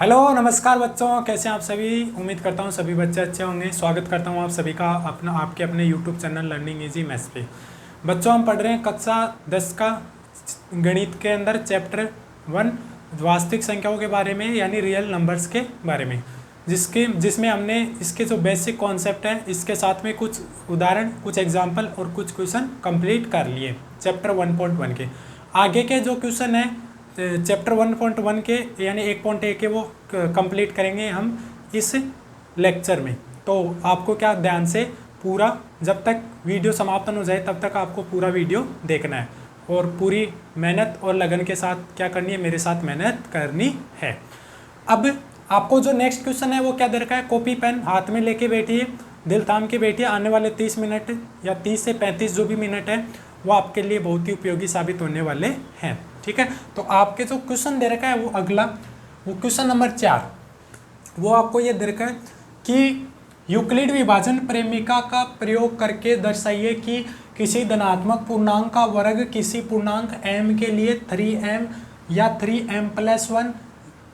Hello नमस्कार बच्चों, कैसे हैं आप सभी। उम्मीद करता हूँ सभी बच्चे अच्छे होंगे। स्वागत करता हूँ आप सभी का आपके अपने YouTube channel learning easy maths पे। बच्चों हम पढ़ रहे हैं कक्षा 10 का गणित के अंदर चैप्टर 1 वास्तविक संख्याओं के बारे में, यानी रियल नंबर्स के बारे में, जिसमें हमने इसके जो बेसिक कॉन्सेप्ट है इसके साथ में कुछ उदाहरण, कुछ एग्जाम्पल और कुछ क्वेश्चन कंप्लीट कर लिए चैप्टर 1.1 के। आगे के जो क्वेश्चन है चैप्टर 1.1 के यानी 1.1 के वो कंप्लीट करेंगे हम इस लेक्चर में। तो आपको क्या ध्यान से पूरा, जब तक वीडियो समाप्त न हो जाए तब तक आपको पूरा वीडियो देखना है और पूरी मेहनत और लगन के साथ क्या करनी है, मेरे साथ मेहनत करनी है। अब आपको जो नेक्स्ट क्वेश्चन है वो क्या दे रखा है, कॉपी पेन हाथ में लेके बैठिए, दिल थाम के बैठिए। आने वाले 30 मिनट या 30 से 35 जो भी मिनट है वो आपके लिए बहुत ही उपयोगी साबित होने वाले हैं। ठीक है, तो आपके जो क्वेश्चन दे रखा है वो अगला, वो क्वेश्चन नंबर 4, वो आपको ये दे रखा है कि यूक्लिड विभाजन प्रेमिका का प्रयोग करके दर्शाइए कि किसी धनात्मक पूर्णांक का वर्ग किसी पूर्णांक m के लिए 3m या 3m+1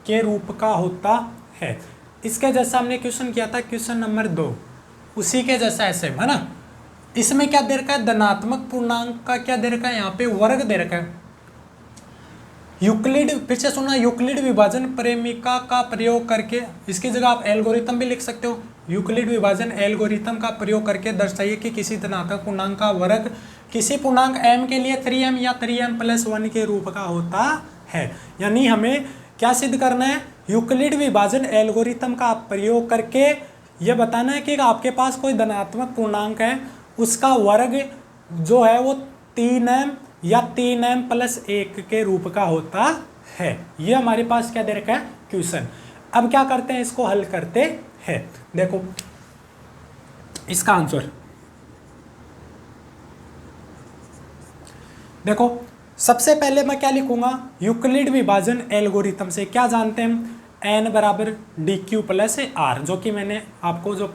के रूप का होता है। इसके जैसा हमने क्वेश्चन किया था क्वेश्चन नंबर 2, उसी के जैसा ऐसे है ना। इसमें क्या दे रखा है, धनात्मक पूर्णांक का क्या दे रखा है, यहाँ पे वर्ग दे रखा है। यूक्लिड, फिर से सुना, यूक्लिड विभाजन प्रेमिका का प्रयोग करके, इसकी जगह आप एल्गोरिथम भी लिख सकते हो। यूक्लिड विभाजन एल्गोरिथम का प्रयोग करके दर्शाइए कि किसी धनात्मक पूर्णांक का वर्ग किसी पूर्णांक m के लिए 3m या 3m+1 के रूप का होता है। यानी हमें क्या सिद्ध करना है, यूक्लिड विभाजन एल्गोरिथम का प्रयोग करके यह बताना है कि आपके पास कोई धनात्मक पूर्णांक है, उसका वर्ग जो है वो 3m या 3m+1 के रूप का होता है। ये हमारे पास क्या दे रखा है क्वेश्चन। अब क्या करते हैं, इसको हल करते हैं। देखो इसका आंसर देखो, सबसे पहले मैं क्या लिखूंगा, यूक्लिड विभाजन एल्गोरिथम से क्या जानते हैं हम, n बराबर dq+r, जो कि मैंने आपको जो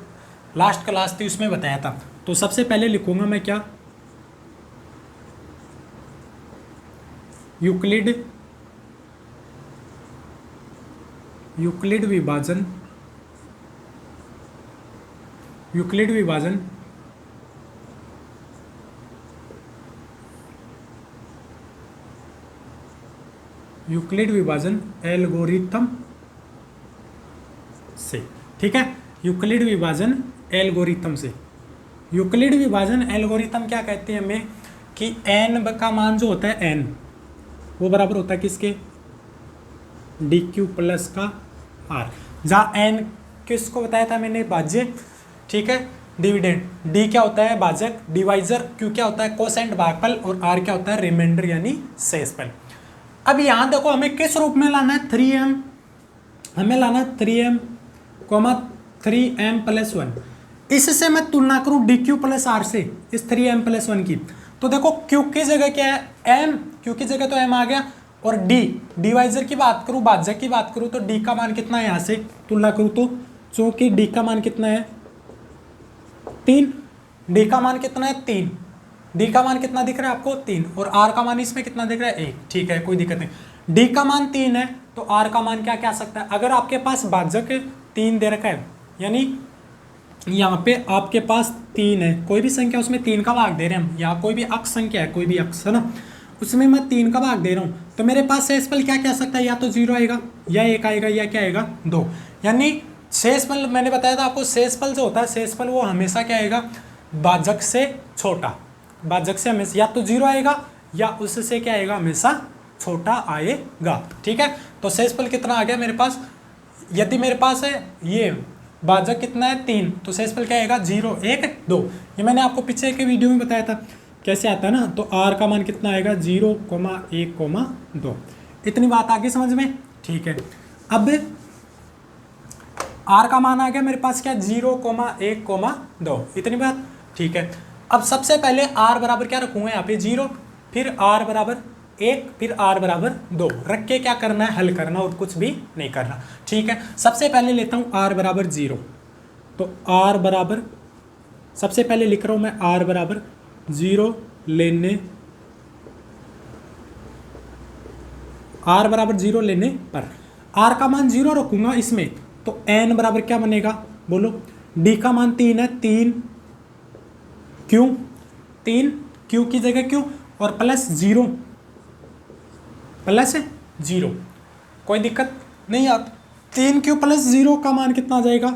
लास्ट क्लास थी उसमें बताया था। तो सबसे पहले लिखूंगा मैं क्या, यूक्लिड विभाजन एल्गोरिथम से। ठीक है, यूक्लिड विभाजन एल्गोरिथम से। यूक्लिड विभाजन एल्गोरिथम क्या कहते हैं हमें, कि n का मान जो होता है n वो बराबर होता है किसके, dq+r, जहाँ n किसको बताया था मैंने, भाज्य। ठीक है, डिविडेंड, d क्या होता है भाजक, डिवाइजर, q क्या होता है कोसेंट भागफल, और r क्या होता है रिमाइंडर यानी शेषफल। अब यहाँ देखो हमें किस रूप में लाना है, 3m, हमें लाना है 3m, 3m+1। इससे मैं तुलना करूं dq+r से, इस 3m+1 की, तो देखो q की जगह क्या है m, q की जगह तो m आ गया, और d डिवाइजर की बात करूं, भाजक की बात करूं, तो d का मान कितना है, यहाँ से तुलना करूं तो, चूंकि d का मान कितना है 3, d का मान कितना है 3, d का मान कितना दिख रहा है आपको 3, और r का मान इसमें कितना दिख रहा है 1। ठीक है, कोई दिक्कत नहीं। d का मान 3 है तो r का मान क्या क्या आ सकता है, अगर आपके पास भाजक 3 दे रखा है, यानी यहाँ पे आपके पास 3 है, कोई भी संख्या उसमें 3 का भाग दे रहे हैं हम, यहाँ कोई भी अक्ष संख्या है, कोई भी अक्ष है ना, उसमें मैं 3 का भाग दे रहा हूँ, तो मेरे पास शेषफल क्या क्या आ सकता है, या तो 0 आएगा, या 1 आएगा, या क्या आएगा 2। यानी शेषफल मैंने बताया था आपको, शेषफल जो होता है, शेषफल वो हमेशा क्या आएगा, भाजक से छोटा, भाजक से हमेशा या तो 0 आएगा या उससे क्या आएगा, हमेशा छोटा आएगा। ठीक है, तो शेषफल कितना आ गया मेरे पास, यदि मेरे पास है ये भाजक कितना है 3, तो शेषफल क्या आएगा 0, 1, 2। ये मैंने आपको पीछे के वीडियो में बताया था कैसे आता है ना। तो r का मान कितना आएगा 0, 1, 2। इतनी बात आ गई समझ में। ठीक है, अब r का मान आ गया मेरे पास क्या, 0, 1, 2, इतनी बात। ठीक है, अब सबसे पहले r बराबर क्या रखूंगा यहाँ पे 0, फिर r बराबर 1, फिर r बराबर 2 रख के क्या करना है, हल करना, और कुछ भी नहीं करना। ठीक है, सबसे पहले लेता हूँ r बराबर 0, तो r बराबर, सबसे पहले लिख रहा हूँ मैं r बराबर 0 लेने, r बराबर 0 लेने पर आर का मान 0 रखूंगा इसमें, तो एन बराबर क्या बनेगा बोलो, डी का मान 3 है, 3 क्यू, 3 क्यू की जगह क्यू और प्लस 0, प्लस 0, कोई दिक्कत नहीं आप 3 क्यू प्लस 0 का मान कितना आ जाएगा,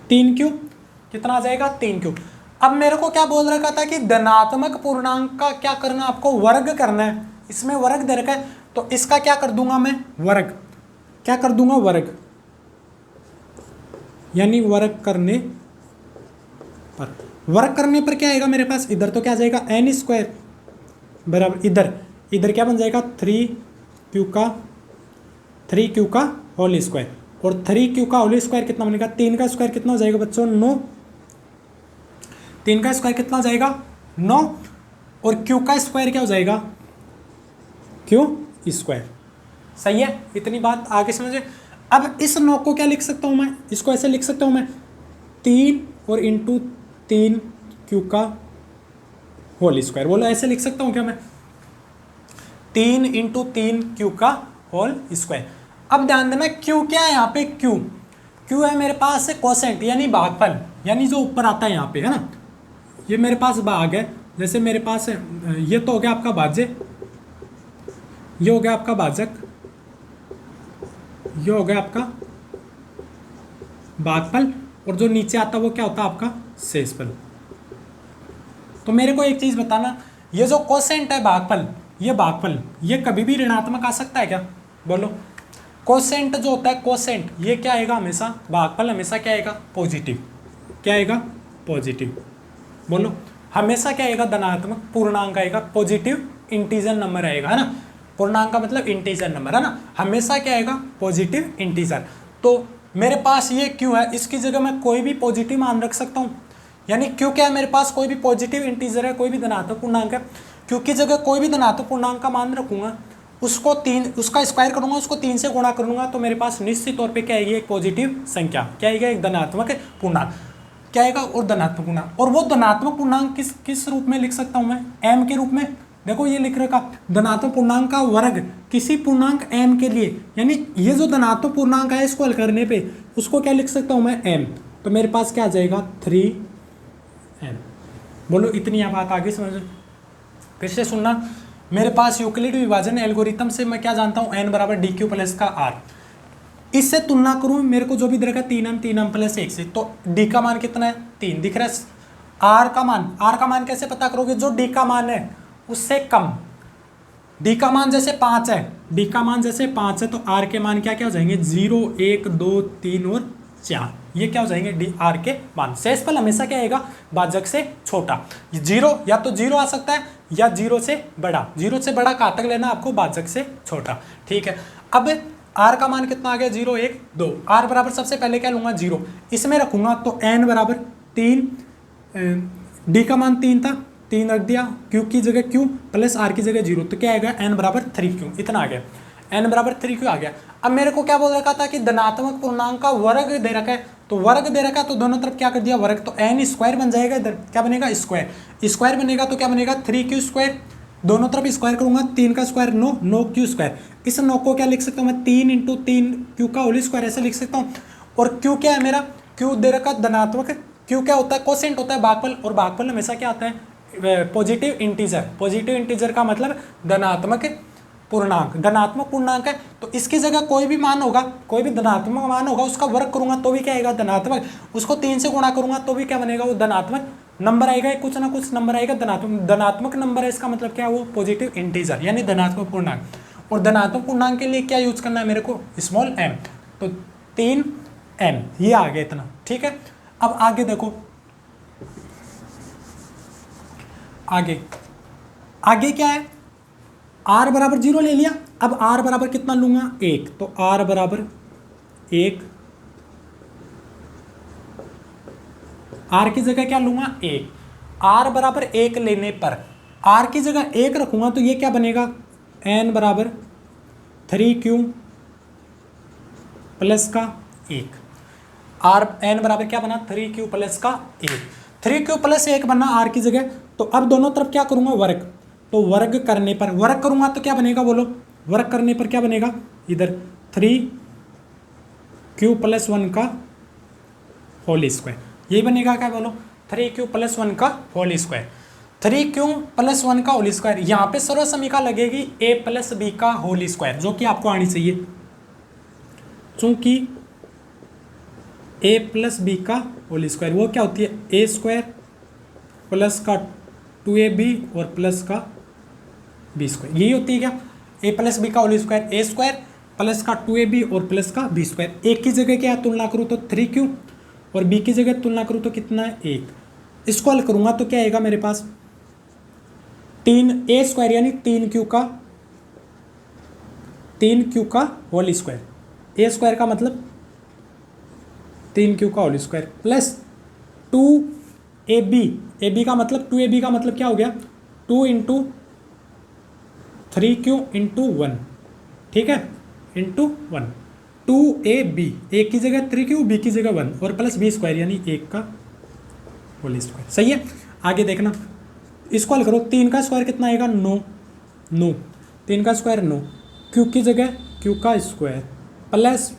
3 क्यू, कितना आ जाएगा 3 क्यू। अब मेरे को क्या बोल रखा था कि धनात्मक पूर्णांक का क्या करना, आपको वर्ग करना है, इसमें वर्ग दे रखा है, तो इसका क्या कर दूंगा मैं, वर्ग, क्या कर दूंगा वर्ग, यानी वर्ग करने पर, वर्ग करने पर क्या आएगा मेरे पास, इधर तो क्या आ जाएगा एन स्क्वायर बराबर, इधर क्या बन जाएगा 3 क्यू का होल स्क्वायर, और 3 क्यू का होल स्क्वायर कितना बनेगा, 3 का स्क्वायर कितना हो जाएगा बच्चों 9, 3 का स्क्वायर कितना हो जाएगा 9, और क्यू का स्क्वायर क्या हो जाएगा क्यू स्क्वायर। सही है, इतनी बात आगे समझे। अब इस 9 को क्या लिख सकता हूं मैं, इसको ऐसे लिख सकता हूं मैं 3 और इंटू 3 क्यू का होल स्क्वायर, बोलो ऐसे लिख सकता हूं क्या मैं, 3 इंटू 3 क्यू का होल स्क्वायर। अब ध्यान देना क्यू क्या है यहाँ पे, क्यू है मेरे पास कोसेंट यानी भागफल, यानी जो ऊपर आता है यहाँ पे है ना, ये मेरे पास भाग है, जैसे मेरे पास ये तो हो गया आपका भाज्य, ये हो गया आपका भाजक, ये हो गया आपका भागफल, और जो नीचे आता है वो क्या होता है आपका शेषफल। तो मेरे को एक चीज बताना, ये जो कोसेंट है भागफल, ये भागफल ये कभी भी ऋणात्मक आ सकता है क्या, बोलो। कोसेंट जो होता है कोसेंट, ये क्या आएगा हमेशा, भागफल हमेशा क्या आएगा पॉजिटिव, क्या आएगा पॉजिटिव, बोलो हमेशा क्या आएगा धनात्मक पूर्णांक आएगा, पॉजिटिव इंटीजर नंबर आएगा, है ना, पूर्णांक का मतलब इंटीजर नंबर, है ना, हमेशा क्या आएगा पॉजिटिव इंटीजर। तो मेरे पास ये क्यू है, इसकी जगह मैं कोई भी पॉजिटिव मान रख सकता हूँ, यानी क्यू क्या है मेरे पास, कोई भी पॉजिटिव इंटीजर है, कोई भी धनात्मक पूर्णांक है, क्यू की जगह कोई भी धनात्मक पूर्णांक का मान रखूंगा, उसको 3 उसका स्क्वायर करूंगा, उसको 3 से गुणा करूंगा, तो मेरे पास निश्चित तौर पे क्या आएगी एक पॉजिटिव संख्या, क्या आएगा एक धनात्मक पूर्णांक, क्या आएगा और धनात्मक पूर्णांक। और वो धनात्मक पूर्णांक किस रूप में लिख सकता हूं मैं, एम के रूप में, देखो ये लिख रखा धनात्मक पूर्णांक का वर्ग किसी पूर्णांक एम के लिए, यानी ये जो धनात्मक पूर्णांक है इसको हल करने पे उसको क्या लिख सकता हूं मैं एम, तो मेरे पास क्या आ जाएगा 3m। बोलो इतनी बात आगे समझ, फिर से सुनना, मेरे पास यूक्लिड विभाजन एल्गोरिथम से मैं क्या जानता हूं n बराबर डी क्यू प्लस का r, इससे तुलना करूं मेरे को जो भी दे रखा है 3m प्लस 1 से, तो d का मान कितना है 3 दिख रहा है, r का मान कैसे पता करोगे, जो d का मान है उससे कम, d का मान जैसे 5 है, d का मान जैसे 5 है, तो r के मान क्या क्या हो जाएंगे 0 1 2 3 और 4, ये क्या हो जाएंगे डी आर के मान। शेषफल हमेशा क्या आएगा भाजक से छोटा, जीरो या तो जीरो आ सकता है या जीरो से बड़ा, जीरो से बड़ा कहाँ तक लेना आपको, भाजक से छोटा, ठीक है। अब आर का मान कितना आ गया 0 1 2, आर बराबर सबसे पहले क्या लूंगा 0, इसमें रखूंगा तो एन बराबर 3, डी का मान 3 था 3 रख दिया, क्यू की जगह क्यू प्लस आर की जगह 0, तो क्या आएगा एन बराबर 3q, इतना आ गया, एन बराबर 3q आ गया। अब मेरे को क्या बोल रखा था कि धनात्मक पूर्णांक का वर्ग दे रखा है, तो वर्ग दे रखा है तो दोनों तरफ क्या कर दिया वर्ग, तो एन स्क्वायर बन जाएगा, इधर क्या बनेगा स्क्वायर, स्क्वायर बनेगा तो क्या बनेगा 3q स्क्वायर, दोनों तरफ स्क्वायर करूंगा 3 का स्क्वायर 9 q स्क्वायर, इस 9 को क्या लिख सकता हूँ मैं 3 इंटू 3 क्यू का होल स्क्वायर ऐसे लिख सकता हूँ। और क्यू क्या है मेरा, क्यू दे रखा धनात्मक, क्यू क्या होता है कोसेंट होता है भागफल, और भागफल हमेशा क्या आता है पॉजिटिव इंटीजर, पॉजिटिव इंटीजर का मतलब धनात्मक पूर्णांक, धनात्मक पूर्णांक है, तो इसकी जगह कोई भी मान होगा, कोई भी धनात्मक मान होगा उसका वर्ग करूंगा तो भी क्या आएगा धनात्मक, उसको 3 से गुणा करूंगा तो भी क्या बनेगा वो धनात्मक नंबर आएगा, कुछ ना कुछ नंबर आएगा धनात्मक नंबर है, इसका मतलब क्या है वो पॉजिटिव इंटीजर यानी धनात्मक पूर्णांक। और धनात्मक पूर्णांक के लिए क्या यूज करना है मेरे को स्मॉल m, तो 3m ये आ गया इतना, ठीक है। अब आगे देखो, आगे क्या है, r बराबर 0 ले लिया, अब r बराबर कितना लूंगा 1, तो r बराबर 1, r की जगह क्या लूंगा 1, r बराबर 1 लेने पर r की जगह 1 रखूंगा तो ये क्या बनेगा n बराबर 3q प्लस का 1, r n बराबर क्या बना 3q प्लस का 1, 3q प्लस 1 बना r की जगह, तो अब दोनों तरफ क्या करूंगा वर्ग, तो वर्ग करने पर, वर्ग करूंगा तो क्या बनेगा बोलो, वर्ग करने पर क्या बनेगा इधर 3q प्लस 1 का होल स्क्वायर, यही बनेगा क्या बोलो, 3q प्लस 1 का होल स्क्वायर। 3q प्लस 1 का होल स्क्वायर, यहाँ पे सर्व समीकरण लगेगी a प्लस बी का होल स्क्वायर, जो कि आपको आनी चाहिए, चूंकि a प्लस बी का होल स्क्वायर वो क्या होती है, ए स्क्वायर प्लस का 2ab और प्लस का बी स्क्वायर, यही होती है क्या, a प्लस बी का होल स्क्वायर, ए स्क्वायर प्लस का 2ab और प्लस का बी स्क्वायर। एक की जगह क्या तुलना करूँ तो 3q और b की जगह तुलना करूँ तो कितना है 1। इसको हल करूँगा तो क्या आएगा मेरे पास 3a स्क्वायर यानी 3q का होल स्क्वायर, ए स्क्वायर का मतलब 3q का होल स्क्वायर प्लस 2ab का मतलब 2ab का मतलब क्या हो गया 2 इंटू 3q इंटू 1, ठीक है, इंटू 1, 2ab, एक की जगह 3q, बी की जगह 1 और प्लस बी स्क्वायर यानी 1 का होल स्क्वायर। सही है, आगे देखना, इसको हल करो, 3 का स्क्वायर कितना आएगा 9, 3 का स्क्वायर 9, क्यू की जगह क्यू का स्क्वायर प्लस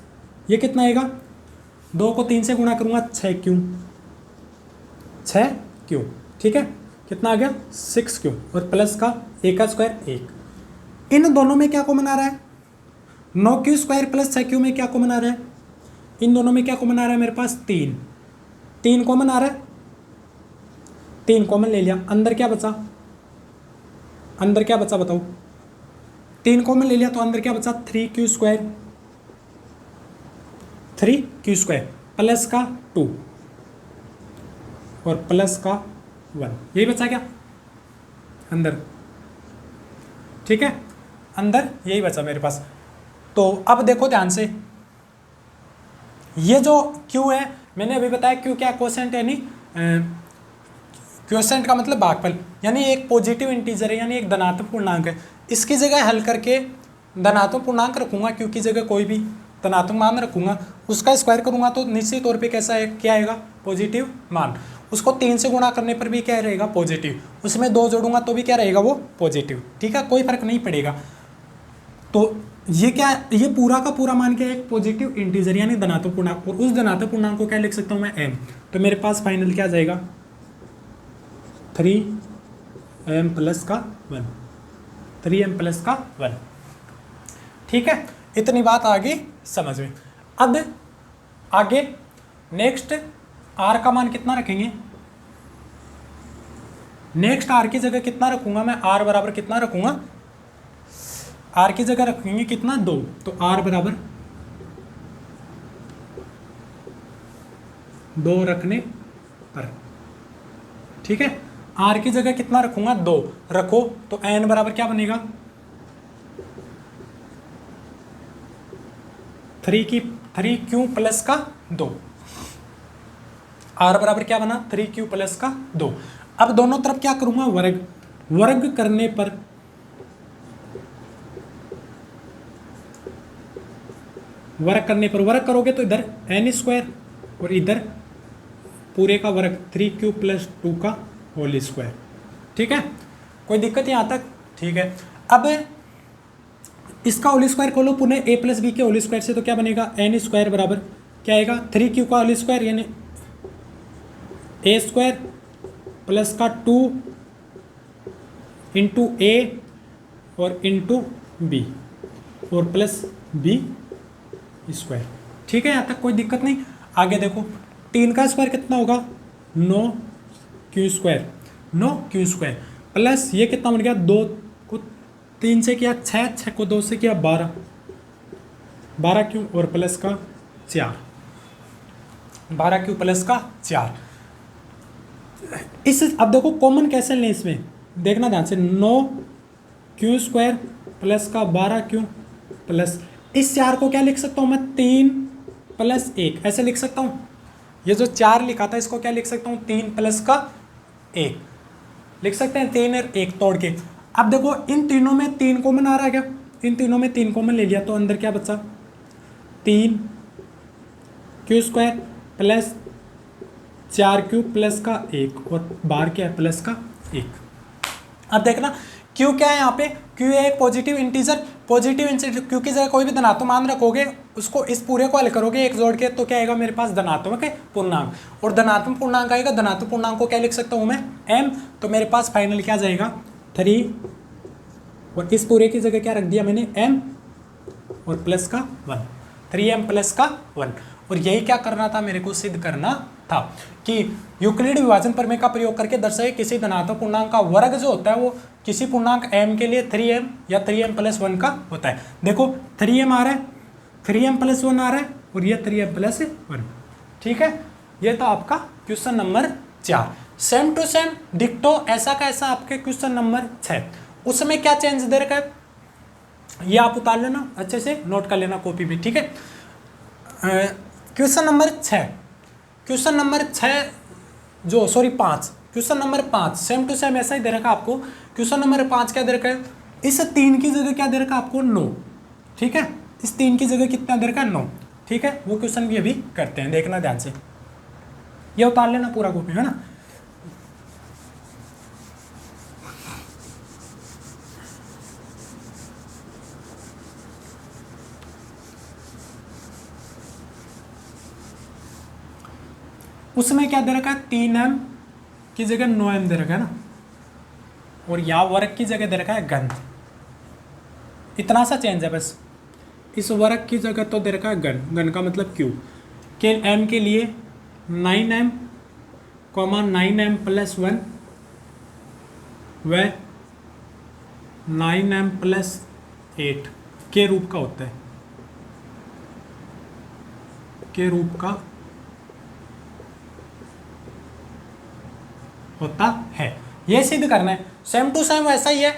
ये कितना आएगा, 2 को 3 से गुणा करूँगा 6q, ठीक है, कितना आ गया 6q और प्लस का a का स्क्वायर 1। इन दोनों में क्या कॉमन आ रहा है, 9q स्क्वायर प्लस 6q में क्या कॉमन आ रहा है, इन दोनों में क्या कॉमन आ रहा है मेरे पास 3 कॉमन आ रहा है, 3 कॉमन ले लिया, अंदर क्या बचा, बताओ, 3 कॉमन ले लिया तो अंदर क्या बचा 3q स्क्वायर प्लस का 2 और प्लस का 1, यही बचा क्या अंदर, ठीक है, अंदर यही बचा मेरे पास। तो अब देखो ध्यान से, ये जो q है मैंने अभी बताया q क्या क्वोशेंट है, यानी क्वोशेंट का मतलब भागफल, यानी एक पॉजिटिव इंटीजर है, यानी एक धनात्मक पूर्णांक है। इसकी जगह हल करके धनात्मक पूर्णांक रखूंगा, q की जगह कोई भी धनात्मक मान रखूंगा, उसका स्क्वायर करूंगा तो निश्चित तौर पे कैसा है, क्या आएगा पॉजिटिव मान। उसको 3 से गुणा करने पर भी क्या रहेगा पॉजिटिव, उसमें 2 जोड़ूंगा तो भी क्या रहेगा वो पॉजिटिव, ठीक है, कोई फर्क नहीं पड़ेगा। तो ये क्या, ये पूरा का पूरा मान क्या है, एक पॉजिटिव इंटीजर यानी धनात्मक पूर्णांक, और उस धनात्मक पूर्णांक को क्या लिख सकता हूँ मैं m, तो मेरे पास फाइनल क्या आ जाएगा 3m प्लस का 1, 3m प्लस का 1, ठीक है, इतनी बात आ गई समझ में। अब आगे नेक्स्ट r का मान कितना रखेंगे, नेक्स्ट r की जगह कितना रखूंगा मैं, r बराबर कितना रखूंगा, r की जगह रखेंगे कितना 2, तो r बराबर 2 रखने पर, ठीक है, r की जगह कितना रखूंगा 2 रखो, तो n बराबर क्या बनेगा 3q प्लस का 2, r बराबर क्या बना 3q प्लस का 2। अब दोनों तरफ क्या करूंगा वर्ग करने पर, वर्ग करोगे तो इधर n स्क्वायर और इधर पूरे का वर्ग 3q प्लस 2 का होल स्क्वायर, ठीक है, कोई दिक्कत यहाँ तक, ठीक है। अब इसका होल स्क्वायर खोलो पुनः a प्लस बी के होल स्क्वायर से, तो क्या बनेगा n स्क्वायर बराबर क्या आएगा 3q का होल स्क्वायर यानी a स्क्वायर प्लस का 2 इंटू a और इंटू बी और प्लस b स्क्वायर, ठीक है, यहाँ तक कोई दिक्कत नहीं। आगे देखो 3 का स्क्वायर कितना होगा 9q स्क्वायर प्लस ये कितना बन गया 2 को 3 से किया 6 को 2 से किया 12q और प्लस का 4, 12q प्लस का 4। इस अब देखो कॉमन कैसे लें, इसमें देखना ध्यान से, 9q स्क्वायर प्लस का 12q प्लस, इस 4 को क्या लिख सकता हूँ मैं 3 प्लस 1 ऐसे लिख सकता हूँ, ये जो 4 लिखा था इसको क्या लिख सकता हूँ 3 प्लस का 1 लिख सकते हैं, 3 और 1 तोड़ के। अब देखो इन तीनों में 3 कॉमन आ रहा है क्या, इन तीनों में 3 कॉमन ले लिया तो अंदर क्या बचा 3q square plus 4q plus का 1 और बाहर क्या है प्लस का 1। अब देखना q क्या है यहाँ पे, q है एक positive integer, positive integer Q की जगह कोई भी धनात्मक मान रखोगे, उसको इस पूरे को हल करोगे एक जोड़ के, तो क्या आएगा मेरे पास धनात्मक पूर्णांक, और धनात्मक पूर्णांक आएगा, धनात्मक पूर्णांक को क्या लिख सकता हूँ मैं m, तो मेरे पास फाइनल क्या जाएगा 3, और इस पूरे की जगह क्या रख दिया मैंने m और प्लस का 1, 3m प्लस का 1। और यही क्या करना था मेरे को, सिद्ध करना था कि यूक्लिड विभाजन प्रमेय का प्रयोग करके दर्शाए किसी धनात्मक पूर्णांक का वर्ग जो होता है वो किसी पूर्णांक m के लिए 3m या 3m प्लस 1 का होता है। देखो 3m आ रहा है, 3m प्लस 1 आ रहा है, और ये 3m प्लस 1। ठीक है, ये तो आपका question number 4। Same to same डिक्टो ऐसा का ऐसा आपके क्वेश्चन नंबर 6, उसमें क्या चेंज दे रखा है ये आप उतार लेना, अच्छे से नोट कर लेना कॉपी में। ठीक है, क्वेश्चन नंबर 6, क्वेश्चन नंबर 6 जो sorry 5, question number 5 same to same ऐसा ही दे रखा है आपको। क्वेश्चन नंबर 5 क्या दे रखा है, इस 3 की जगह क्या दे रखा है आपको 9। ठीक है, इस 3 की जगह कितना दे रखा है 9। ठीक है, वो क्वेश्चन भी अभी करते हैं, देखना ध्यान से, ये उतार लेना पूरा कॉपी है ना। उसमें क्या दे रखा है 3m की जगह 9m दे रखा है ना, और यहाँ वर्ग की जगह दे रखा है घन। इतना सा चेंज है बस, इस वर्ग की जगह तो दे रखा है घन, घन का मतलब क्यू के m के लिए 9m 9m प्लस 1 व 9m प्लस 8 के रूप का होता है, के रूप का होता है। ये सिद्ध करना है, सेम टू सेम वैसा ही है,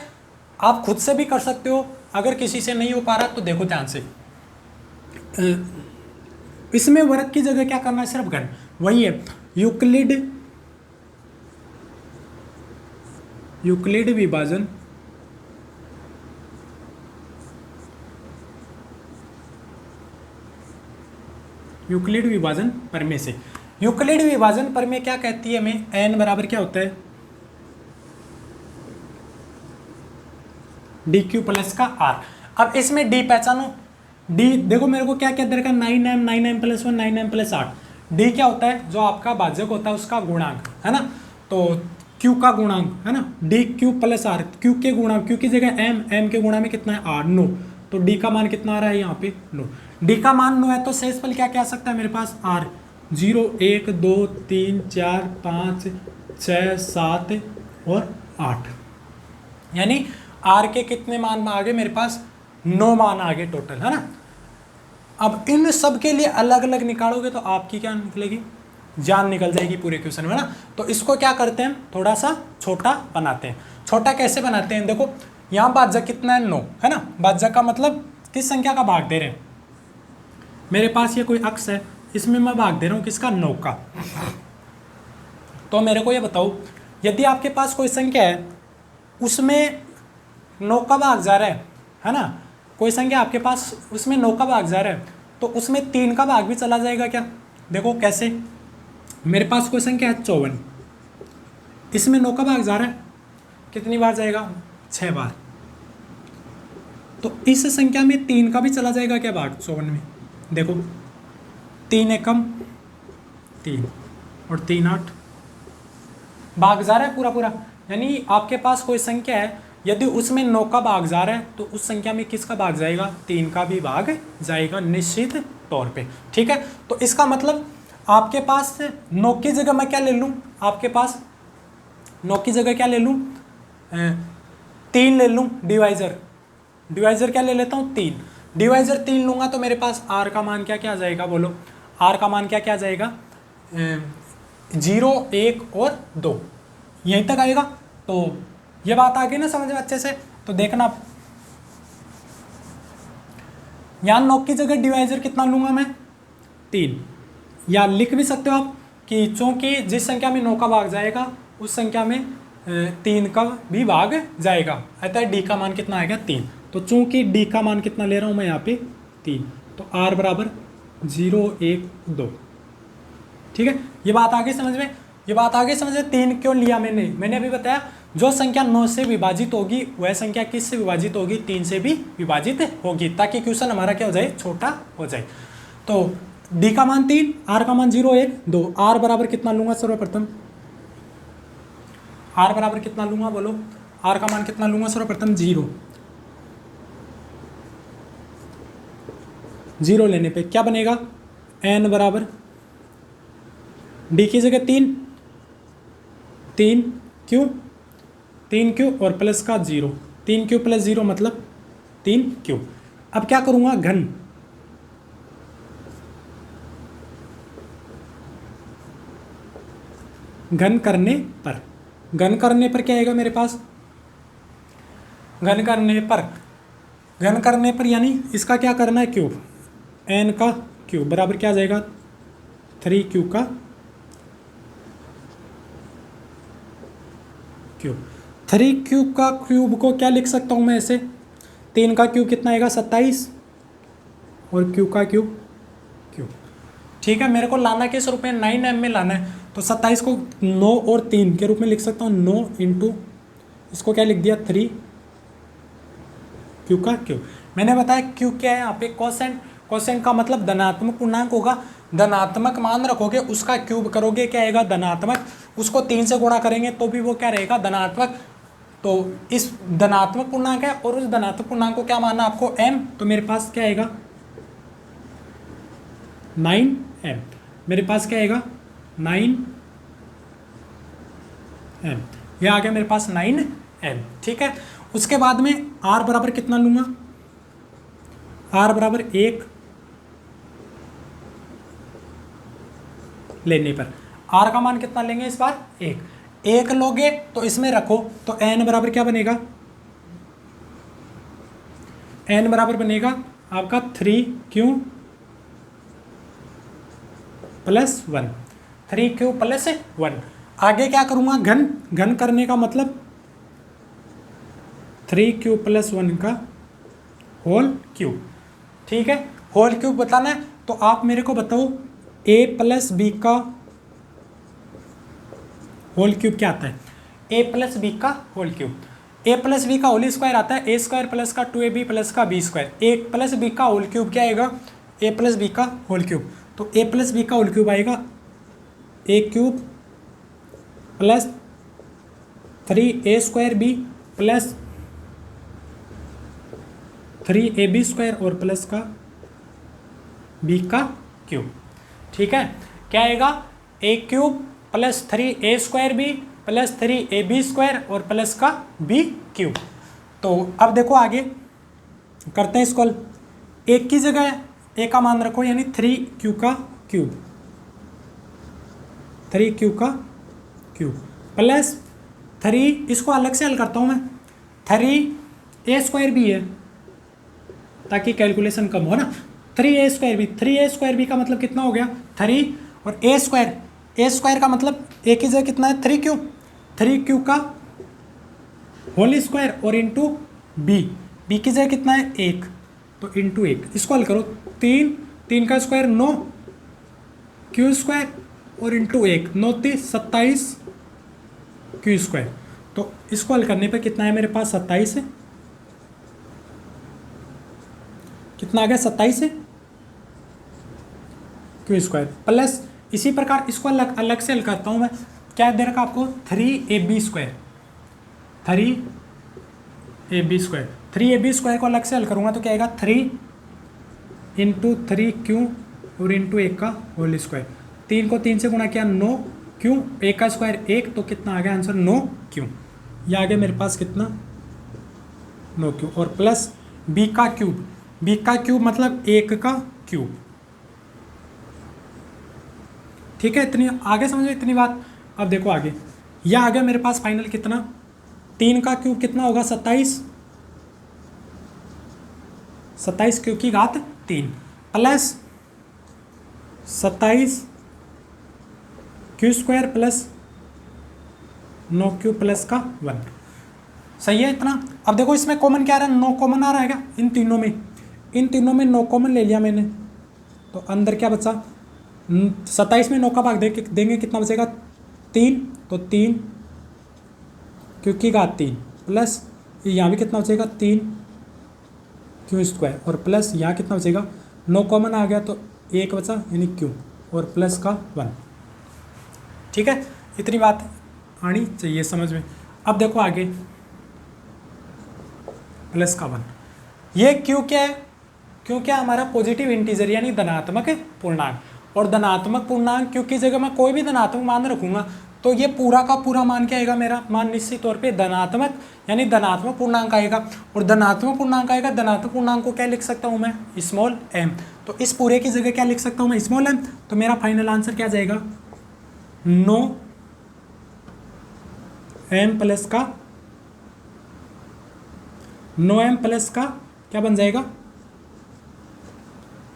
आप खुद से भी कर सकते हो। अगर किसी से नहीं हो पा रहा तो देखो ध्यान से, इसमें वर्ग की जगह क्या करना है, सिर्फ घन, वही है यूक्लिड विभाजन यूक्लिड विभाजन प्रमेय से। यूक्लिड विभाजन प्रमेय क्या कहती है हमें, n बराबर क्या होता है डी क्यू प्लस का r। अब इसमें d पहचानो, d देखो मेरे को क्या क्या दे रखा है 9m 9m plus 1 9m plus 8। d क्या होता है, जो आपका भाजक होता है उसका गुणांक है ना, तो q का गुणांक है ना, d q plus r, q के गुणांक, q की जगह m के गुणा में कितना है r 9, तो d का मान कितना आ रहा है यहाँ पे 9। d का मान 9 है तो शेषफल क्या क्या आ सकता है मेरे पास r 0 1 2 3 4 5 6 7 और 8, यानी r के कितने मान आ गए मेरे पास 9 मान आ गए टोटल है ना। अब इन सब के लिए अलग अलग निकालोगे तो आपकी क्या निकलेगी, जान निकल जाएगी पूरे क्वेश्चन में ना। तो इसको क्या करते हैं, थोड़ा सा छोटा बनाते हैं। छोटा कैसे बनाते हैं, देखो यहाँ भाज्य कितना है 9 है ना, भाज्य का मतलब किस संख्या का भाग दे रहे हैं, मेरे पास ये कोई अक्ष है, इसमें मैं भाग दे रहा हूँ किसका 9 का। तो मेरे को ये बताओ, यदि आपके पास कोई संख्या है उसमें 9 का भाग जा रहा है ना, कोई संख्या आपके पास उसमें 9 का भाग जा रहा है, तो उसमें 3 का भाग भी चला जाएगा क्या। देखो कैसे, मेरे पास कोई संख्या है 54, इसमें 9 का भाग जा रहा है, कितनी बार जाएगा 6 बार, तो इस संख्या में 3 का भी चला जाएगा क्या भाग 54 में। देखो 3 एकम 3 और 3 8 भाग जा रहा है पूरा पूरा, यानी आपके पास कोई संख्या है, यदि उसमें 9 का भाग जा रहा है तो उस संख्या में किसका भाग जाएगा, 3 का भी भाग जाएगा निश्चित तौर पे। ठीक है, तो इसका मतलब आपके पास 9 की जगह मैं क्या ले लूँ, आपके पास 9 की जगह क्या ले लूँ 3 ले लूँ, डिवाइजर क्या ले लेता हूँ 3, डिवाइजर 3 लूँगा तो मेरे पास r का मान क्या क्या आ जाएगा, बोलो r का मान क्या क्या आ जाएगा 0 1 और 2, यहीं तक आएगा। तो ये बात आ गई ना समझ में अच्छे से। तो देखना यहाँ 9 की जगह डिवाइजर कितना लूँगा मैं 3, या लिख भी सकते हो आप कि चूँकि जिस संख्या में 9 का भाग जाएगा उस संख्या में 3 का भी भाग जाएगा, अतः d का मान कितना आएगा 3। तो चूँकि d का मान कितना ले रहा हूँ मैं यहाँ पे 3, तो r बराबर 0 1 2। ठीक है, ये बात आगे समझ में, ये बात आगे समझ में। 3 क्यों लिया मैंने अभी बताया, जो संख्या 9 से विभाजित होगी वह संख्या किस से विभाजित होगी, 3 से भी विभाजित होगी, ताकि क्वेश्चन हमारा क्या हो जाए, छोटा हो जाए। तो डी का मान 3, आर का मान 0 1 2, आर बराबर कितना लूंगा सर्वप्रथम, आर बराबर कितना लूंगा बोलो, आर का मान कितना लूंगा सर्वप्रथम 0, 0 लेने पे क्या बनेगा, एन बराबर डी की जगह 3 3 क्यू, 3 क्यू और प्लस का 0, 3 क्यू प्लस 0 मतलब 3 क्यू। अब क्या करूंगा, घन, घन करने पर, घन करने पर क्या आएगा मेरे पास, घन करने पर यानी इसका क्या करना है, क्यूब, एन का क्यूब बराबर क्या आ जाएगा, 3 क्यू का क्यूब। 3 क्यू का क्यूब को क्या लिख सकता हूँ मैं ऐसे, 3 का क्यूब कितना आएगा 27 और क्यू का क्यूब क्यूब। ठीक है, मेरे को लाना किस रूप में, 9m में लाना है, तो 27 को 9 और 3 के रूप में लिख सकता हूँ, 9 इंटू इसको क्या लिख दिया 3 क्यू का क्यूब। मैंने बताया क्यू क्या है यहाँ पे, कोसेंट, कोसेंट का मतलब धनात्मक पूर्णांक होगा, धनात्मक मान रखोगे उसका क्यूब करोगे क्या आएगा धनात्मक, उसको 3 से गुणा करेंगे तो भी वो क्या रहेगा धनात्मक। तो इस धनात्मक पूर्णांक है और उस धनात्मक पूर्णांक को क्या मानना आपको, m, तो मेरे पास क्या आएगा 9m, मेरे पास क्या आएगा 9m, ये आ गया मेरे पास 9m। ठीक है, उसके बाद में r बराबर कितना लूंगा, r बराबर 1 लेने पर r का मान कितना लेंगे इस बार, 1 लोगे तो इसमें रखो तो n बराबर क्या बनेगा, n बराबर बनेगा आपका 3q प्लस 1, 3q प्लस 1। आगे क्या करूँगा, घन, घन करने का मतलब 3q प्लस 1 का होल क्यूब। ठीक है, होल क्यूब बताना है तो आप मेरे को बताओ a प्लस बी का होल क्यूब क्या आता है, a प्लस बी का whole cube, a plus B का होल स्क्वायर आता है a स्क्वायर प्लस का 2ab प्लस का b square, a plus B का होल क्यूब क्या आएगा, a प्लस बी का होल क्यूब, तो a प्लस बी का होल क्यूब आएगा a cube plus 3a square b plus 3ab square और प्लस का b का क्यूब। ठीक है, क्या आएगा a cube plus 3a square b plus 3ab square और प्लस का b क्यूब। तो अब देखो आगे करते हैं इसको, एक की जगह a का मान रखो यानी 3q का क्यूब, 3q का क्यूब प्लस 3, इसको अलग से हल करता हूँ मैं, 3a स्क्वायर भी है ताकि कैलकुलेशन कम हो ना, 3a स्क्वायर भी, 3a स्क्वायर भी का मतलब कितना हो गया 3 और a स्क्वायर का मतलब एक ही जगह कितना है 3q, 3q का होल स्क्वायर और इंटू b की जगह कितना है 1 तो इंटू 1, इसको हल करो 3 का स्क्वायर 9 q स्क्वायर और इंटू 1 9 30 27 q स्क्वायर। तो इसको हल करने पे कितना है मेरे पास 27 है, कितना आ गया 27 है क्यू स्क्वायर प्लस, इसी प्रकार इसको अलग से हल करता हूँ मैं, क्या दे रखा आपको 3ab स्क्वायर, 3ab स्क्वायर को अलग से हल करूँगा तो क्या आएगा 3 इंटू 3q और इंटू 1 का होल स्क्वायर, 3 को 3 से गुणा किया 9q, 1 का स्क्वायर 1 तो कितना आ गया आंसर 9q, ये आ गया मेरे पास कितना 9q और प्लस b का क्यूब मतलब 1 का क्यूब। ठीक है, इतनी आगे समझो इतनी बात। अब देखो आगे, यह आ गया मेरे पास फाइनल कितना, 3 का क्यूब कितना होगा 27 क्यूब की घात 3 plus 27 Q square plus 9q plus का 1। सही है इतना। अब देखो इसमें कॉमन क्या आ रहा है, 9 कॉमन आ रहेगा इन तीनों में 9 कॉमन ले लिया मैंने, तो अंदर क्या बचा 27 में 9 का भाग देंगे कितना बचेगा 3, तो 3 क्यू की घात 3 प्लस यहाँ भी कितना बचेगा 3 क्यू स्क्वायर और प्लस यहाँ कितना बचेगा 9 कॉमन आ गया तो 1 बचा यानी क्यू और प्लस का 1। ठीक है, इतनी बात आनी चाहिए समझ में। अब देखो आगे प्लस का 1, ये क्यू क्या है, क्यू क्या हमारा पॉजिटिव इंटीजर यानी धनात्मक पूर्णांक, और धनात्मक पूर्णांक क्यू की जगह मैं कोई भी धनात्मक मान रखूंगा तो ये पूरा का पूरा मान क्या आएगा, मेरा मान निश्चित तौर पे धनात्मक यानी धनात्मक पूर्णांक आएगा। और धनात्मक पूर्णांक आएगा, धनात्मक पूर्णांक को क्या लिख सकता हूँ मैं, स्मॉल m। तो इस पूरे की जगह क्या लिख सकता हूँ मैं, स्मॉल m। तो मेरा फाइनल आंसर क्या जाएगा 9m प्लस का क्या बन जाएगा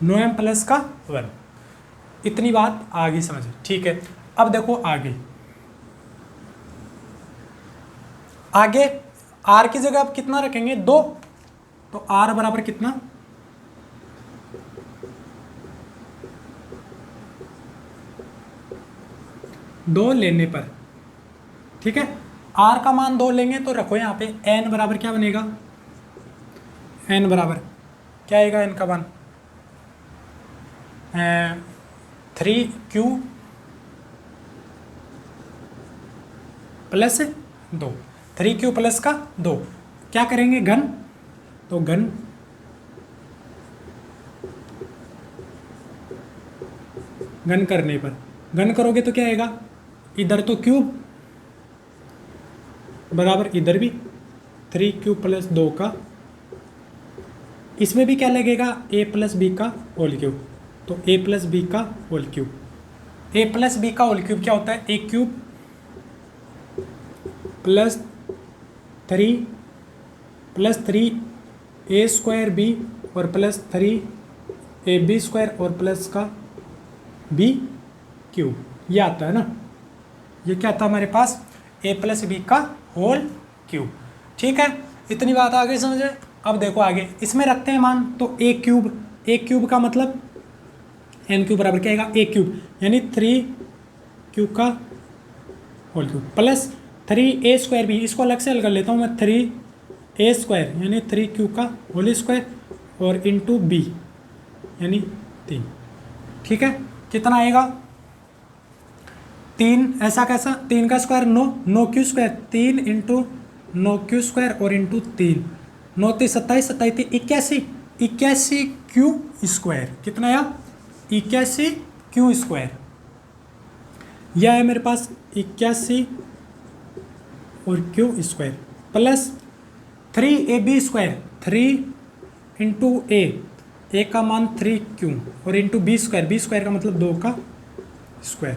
9m प्लस का 1। इतनी बात आगे समझ। ठीक है, अब देखो आगे r की जगह अब कितना रखेंगे 2, तो r बराबर कितना 2 लेने पर, ठीक है r का मान 2 लेंगे तो रखो यहाँ पे n बराबर क्या बनेगा, n बराबर क्या आएगा, n का मान 3q प्लस 2, 3q प्लस का 2 क्या करेंगे घन, तो घन करने पर, घन करोगे तो क्या आएगा, इधर तो क्यूब बराबर इधर भी 3q प्लस 2 का, इसमें भी क्या लगेगा a प्लस बी का होल क्यूब, तो a प्लस बी का whole cube, a plus B का होल क्यूब क्या होता है, a cube plus 3 a square b और प्लस 3ab स्क्वायर और प्लस का b क्यूब, ये आता है ना, ये क्या आता है हमारे पास a प्लस बी का होल क्यूब। ठीक है, इतनी बात आगे समझे। अब देखो आगे इसमें रखते हैं मान, तो a क्यूब का मतलब n क्यूब बराबर क्या आएगा a क्यूब यानी 3q का whole cube plus 3a square भी, इसको अलग से हल कर लेता हूँ मैं, 3a स्क्वायर यानी 3q का होल स्क्वायर और इंटू b यानी 3। ठीक है, कितना आएगा 3, ऐसा कैसा 3 का square 9q square, 3 into 9q square और इंटू 3, 9 3 27, 27 81 क्यू स्क्वायर, कितना आया 81 क्यू स्क्वायर, यह है मेरे पास 81 और Q square plus 3ab square, 3 into a का मान 3q और इंटू b स्क्वायर का मतलब 2 का स्क्वायर।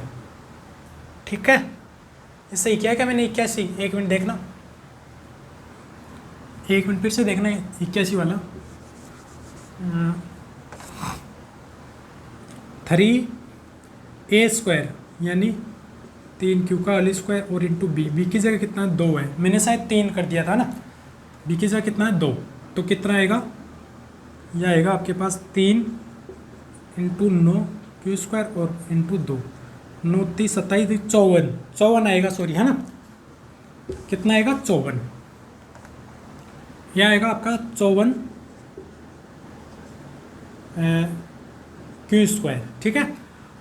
ठीक है, इससे क्या क्या मैंने 81, एक मिनट देखना, एक मिनट फिर से देखना 81 वाला, 3a स्क्वायर यानी 3q का होल स्क्वायर और इंटू बी की जगह कितना है 2 है, मैंने शायद 3 कर दिया था ना, b की जगह कितना है 2, तो कितना आएगा, यह आएगा आपके पास 3 इंटू 9q स्क्वायर और इंटू 2, 9 3 27 54 आएगा, सॉरी है ना, कितना आएगा 54, यह आएगा आपका 54 क्यू स्क्वायर। ठीक है,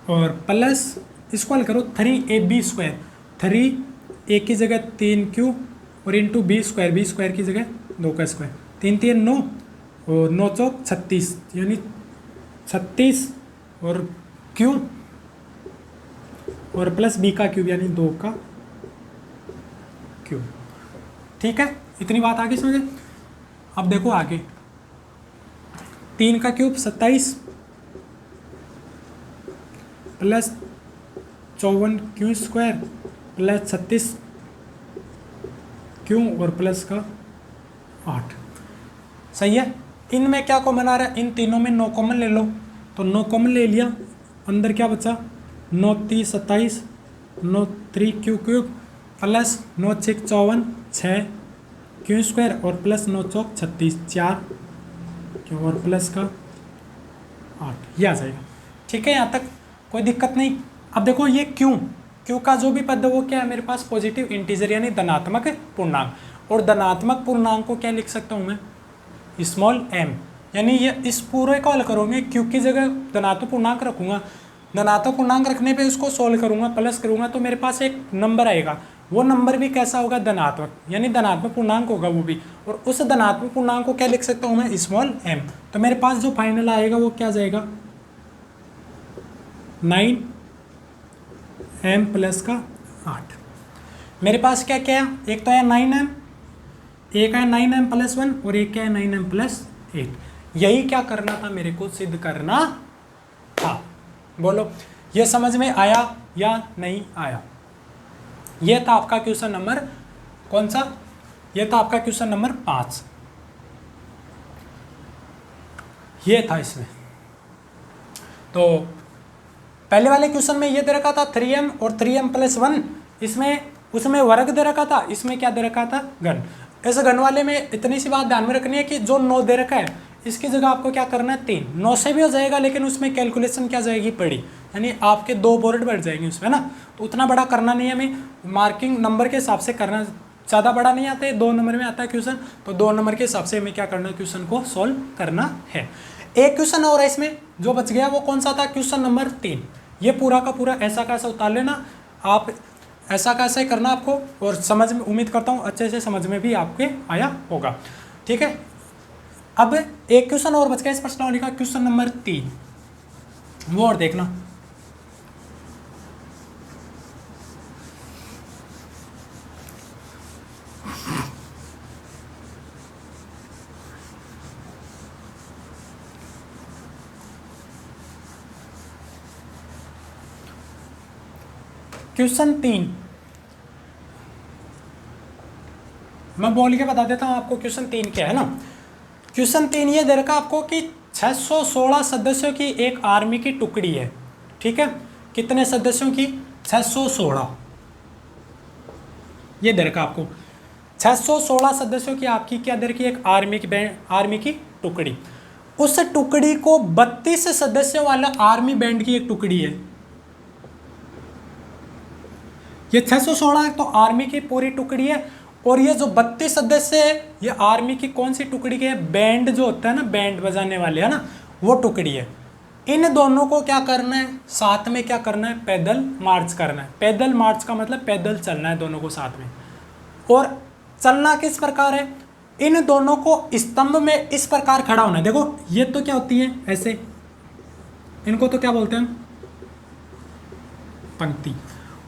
और प्लस इसको हल करो 3ab स्क्वायर, 3a की जगह 3q और इंटू b स्क्वायर की जगह 2 का स्क्वायर, 3 3 9 और 9 चौक 36 यानी 36 और q और प्लस b का क्यूब यानी 2 का क्यूब। ठीक है, इतनी बात आगे समझे। अब देखो आगे 3 का cube 27 plus 54 Q square plus 36 Q और प्लस का 8, सही है। इनमें क्या कॉमन आ रहा है, इन तीनों में 9 कॉमन ले लो, तो 9 कॉमन ले लिया, अंदर क्या बचा 9 3 27, 9 3 Q cube plus 9 6 54 6 Q square और प्लस 9 चौक 36 4 क्यू और प्लस का 8, ये आ जाएगा। ठीक है, यहाँ तक कोई दिक्कत नहीं। अब देखो ये क्यू का जो भी पद है वो क्या है मेरे पास पॉजिटिव इंटीजर यानी धनात्मक पूर्णांक, और धनात्मक पूर्णांक को क्या लिख सकता हूँ मैं स्मॉल m, यानी ये इस पूरे को हल करोगे क्यू की जगह धनात्मक पूर्णांक रखूंगा, धनात्मक पूर्णांक रखने पे उसको सोल्व करूंगा प्लस करूंगा तो मेरे पास एक नंबर आएगा, वो नंबर भी कैसा होगा धनात्मक यानी धनात्मक पूर्णांक होगा वो भी, और उस धनात्मक पूर्णांक को क्या लिख सकता हूँ मैं स्मॉल m। तो मेरे पास जो फाइनल आएगा वो क्या जाएगा 9m प्लस का 8। मेरे पास क्या क्या है, एक तो है 9m, एक है 9m प्लस 1 और एक क्या है 9m प्लस 8। यही क्या करना था मेरे को सिद्ध करना था। बोलो ये समझ में आया या नहीं आया। ये था आपका क्वेश्चन नंबर कौन सा, ये था आपका क्वेश्चन नंबर 5, ये था इसमें। तो पहले वाले क्वेश्चन में ये दे रखा था 3m और 3m प्लस 1, इसमें उसमें वर्ग दे रखा था, इसमें क्या दे रखा था घन। इस घन वाले में इतनी सी बात ध्यान में रखनी है कि जो 9 दे रखा है इसकी जगह आपको क्या करना है 3, 9 से भी हो जाएगा लेकिन उसमें कैलकुलेशन क्या जाएगी बड़ी, यानी आपके 2 बोर्ड बढ़ जाएंगे उसमें ना, तो उतना बड़ा करना नहीं है, हमें मार्किंग नंबर के हिसाब से करना, ज़्यादा बड़ा नहीं आता है, 2 नंबर में आता है क्वेश्चन, तो 2 नंबर के हिसाब से हमें क्या करना है क्वेश्चन को सोल्व करना है। एक क्वेश्चन और है इसमें जो बच गया वो कौन सा था, क्वेश्चन नंबर 3। ये पूरा का पूरा ऐसा कैसा उतार लेना आप, ऐसा कैसा ही करना आपको, और समझ में उम्मीद करता हूँ अच्छे से समझ में भी आपके आया होगा। ठीक है, अब एक क्वेश्चन और बच गया इस प्रश्नावली का, क्वेश्चन नंबर 3, वो और देखना। क्वेश्चन 3 मैं बोल के बता देता हूँ आपको क्वेश्चन 3 क्या है ना। क्वेश्चन 3 ये दे रखा आपको कि 616 सदस्यों की एक आर्मी की टुकड़ी है। ठीक है, कितने सदस्यों की 616, ये दे रखा आपको 616 सदस्यों की आपकी क्या दे रखी है, एक आर्मी की टुकड़ी। उस टुकड़ी को 32 सदस्यों वाला आर्मी बैंड की एक टुकड़ी है। ये 616 तो आर्मी की पूरी टुकड़ी है, और ये जो 32 सदस्य है ये आर्मी की कौन सी टुकड़ी के है, बैंड जो होता है ना, बैंड बजाने वाले है ना, वो टुकड़ी है। इन दोनों को क्या करना है, साथ में क्या करना है, पैदल मार्च करना है। पैदल मार्च का मतलब पैदल चलना है दोनों को साथ में। और चलना किस प्रकार है, इन दोनों को स्तंभ में इस प्रकार खड़ा होना है। देखो ये तो क्या होती है ऐसे, इनको तो क्या बोलते हैं पंक्ति,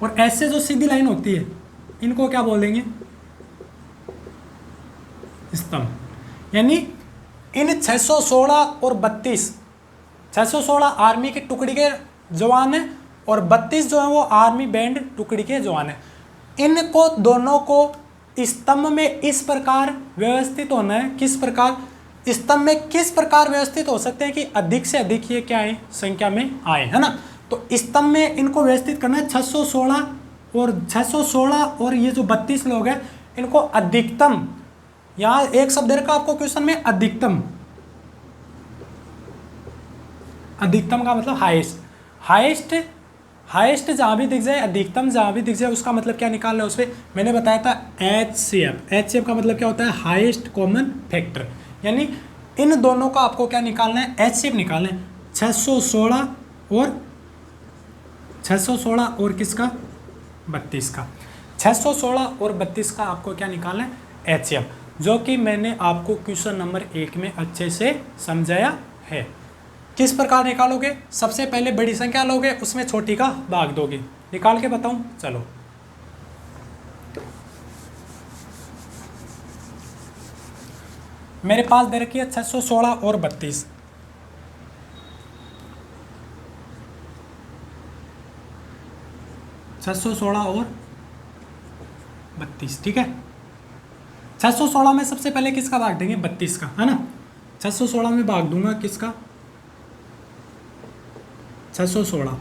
और ऐसे जो सीधी लाइन होती है इनको क्या बोलेंगे, स्तंभ। यानी इन 616 और 32, 616 आर्मी की टुकड़ी के जवान हैं और 32 जो है वो आर्मी बैंड टुकड़ी के जवान हैं। इनको दोनों को स्तंभ में इस प्रकार व्यवस्थित होना है। किस प्रकार, स्तंभ में किस प्रकार व्यवस्थित हो सकते हैं कि अधिक से अधिक ये क्या है संख्या में आए, है ना। तो स्तंभ में इनको व्यवस्थित करना है 616 और ये जो 32 लोग हैं इनको अधिकतम, यहाँ एक शब्द रखा आपको क्वेश्चन में अधिकतम, अधिकतम का मतलब हाईएस्ट, हाईएस्ट जहाँ भी दिख जाए, अधिकतम जहाँ भी दिख जाए, उसका मतलब क्या निकालना है उस पर मैंने बताया था HCF। HCF का मतलब क्या होता है, हाईएस्ट कॉमन फैक्टर। यानी इन दोनों का आपको क्या निकालना है, HCF निकालना है। 616 और किसका, 32 का। 616 और 32 का आपको क्या निकालना है, HCF, जो कि मैंने आपको क्वेश्चन नंबर 1 में अच्छे से समझाया है। किस प्रकार निकालोगे, सबसे पहले बड़ी संख्या लोगे, उसमें छोटी का भाग दोगे। निकाल के बताऊं, चलो। मेरे पास दे रखी है 616 और 32। और 32, ठीक है। 616 में सबसे पहले किसका भाग देंगे, 32 का, है ना। 616 में भाग दूंगा किसका, 616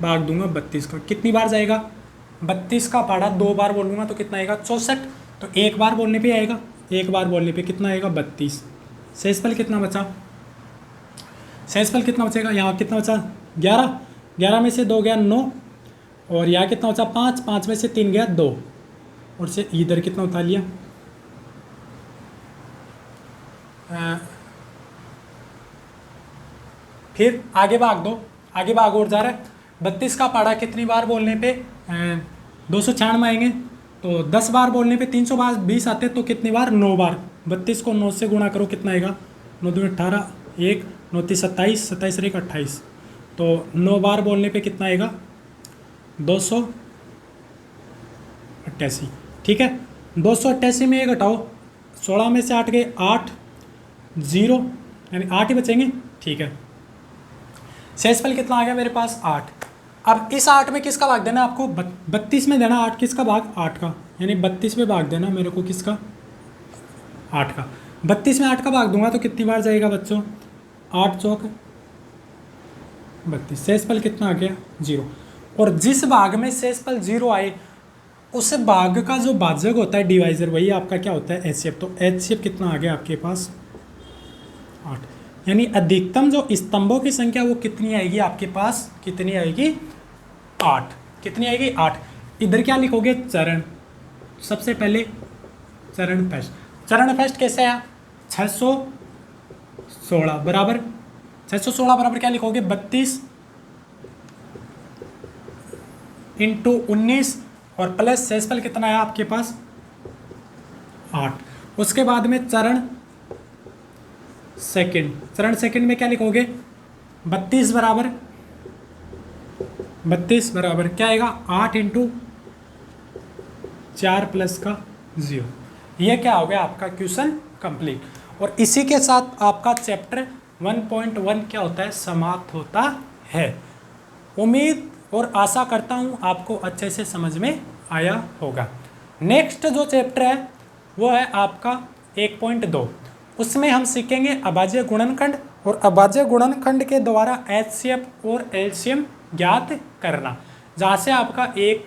भाग दूंगा 32 का। कितनी बार जाएगा, 32 का पहाड़ा 2 बार बोलूँगा तो कितना आएगा, 64। तो एक बार बोलने पे आएगा, एक बार बोलने पे कितना आएगा, 32। शेषफल कितना बचा, शेषफल कितना बचेगा, यहाँ कितना बचा, 11। 11 में से 2 गया 9, और यहाँ कितना होता 5, 5 में से 3 गया 2, और से इधर कितना उतार लिया फिर आगे भाग दो, आगे भाग और जा रहा है। 32 का पढ़ा कितनी बार बोलने पे 296 आएंगे, तो 10 बार बोलने पे 320 आते, तो कितनी बार 9 बार। 32 को 9 से गुणा करो, कितना आएगा 9 दूनी 18, 1 9 3 27, 27 1 28, तो 9 बार बोलने पे कितना आएगा 288। ठीक है, 288 में ये घटाओ, 16 में से 8 गए 8, 0 यानी 8 ही बचेंगे। ठीक है, शेषफल कितना आ गया मेरे पास 8। अब इस 8 में किसका भाग देना है आपको 32 में देना 8 किसका भाग 8 का, यानी 32 में भाग देना मेरे को किसका 8 का। 32 में 8 का भाग दूंगा तो कितनी बार जाएगा बच्चों 8 चौक 32, शेषफल कितना आ गया 0। और जिस भाग में शेषफल 0 आए उस भाग का जो भाजक होता है डिवाइजर, वही आपका क्या होता है एचसीएफ। तो एचसीएफ कितना आ गया आपके पास 8, यानी अधिकतम जो स्तंभों की संख्या वो कितनी आएगी आपके पास, कितनी आएगी 8। कितनी आएगी 8। इधर क्या लिखोगे चरण, सबसे पहले चरण फर्स्ट। चरण फर्स्ट कैसे है 616 बराबर 616 बराबर क्या लिखोगे 32 इंटू 19 और प्लस शेषफल कितना है आपके पास 8। उसके बाद में चरण सेकंड, चरण सेकंड में क्या लिखोगे 32 बराबर क्या आएगा 8 इंटू 4 प्लस का 0। यह क्या हो गया आपका क्वेश्चन कंप्लीट। और इसी के साथ आपका चैप्टर 1.1 क्या होता है समाप्त होता है। उम्मीद और आशा करता हूँ आपको अच्छे से समझ में आया होगा। नेक्स्ट जो चैप्टर है वो है आपका 1.2, उसमें हम सीखेंगे अभाज्य गुणनखंड और अभाज्य गुणनखंड के द्वारा एचसीएफ और एलसीएम ज्ञात करना, जहाँ से आपका 1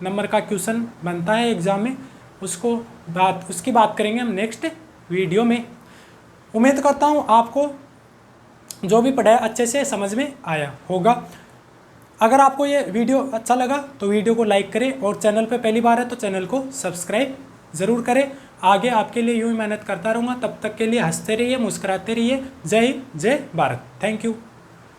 नंबर का क्वेश्चन बनता है एग्जाम में, उसकी बात करेंगे हम नेक्स्ट वीडियो में। उम्मीद करता हूँ आपको जो भी पढ़ाया अच्छे से समझ में आया होगा। अगर आपको ये वीडियो अच्छा लगा तो वीडियो को लाइक करें और चैनल पे पहली बार है तो चैनल को सब्सक्राइब ज़रूर करें। आगे आपके लिए यूँ ही मेहनत करता रहूँगा, तब तक के लिए हंसते रहिए, मुस्कुराते रहिए। जय हिंद, जय भारत। Thank you.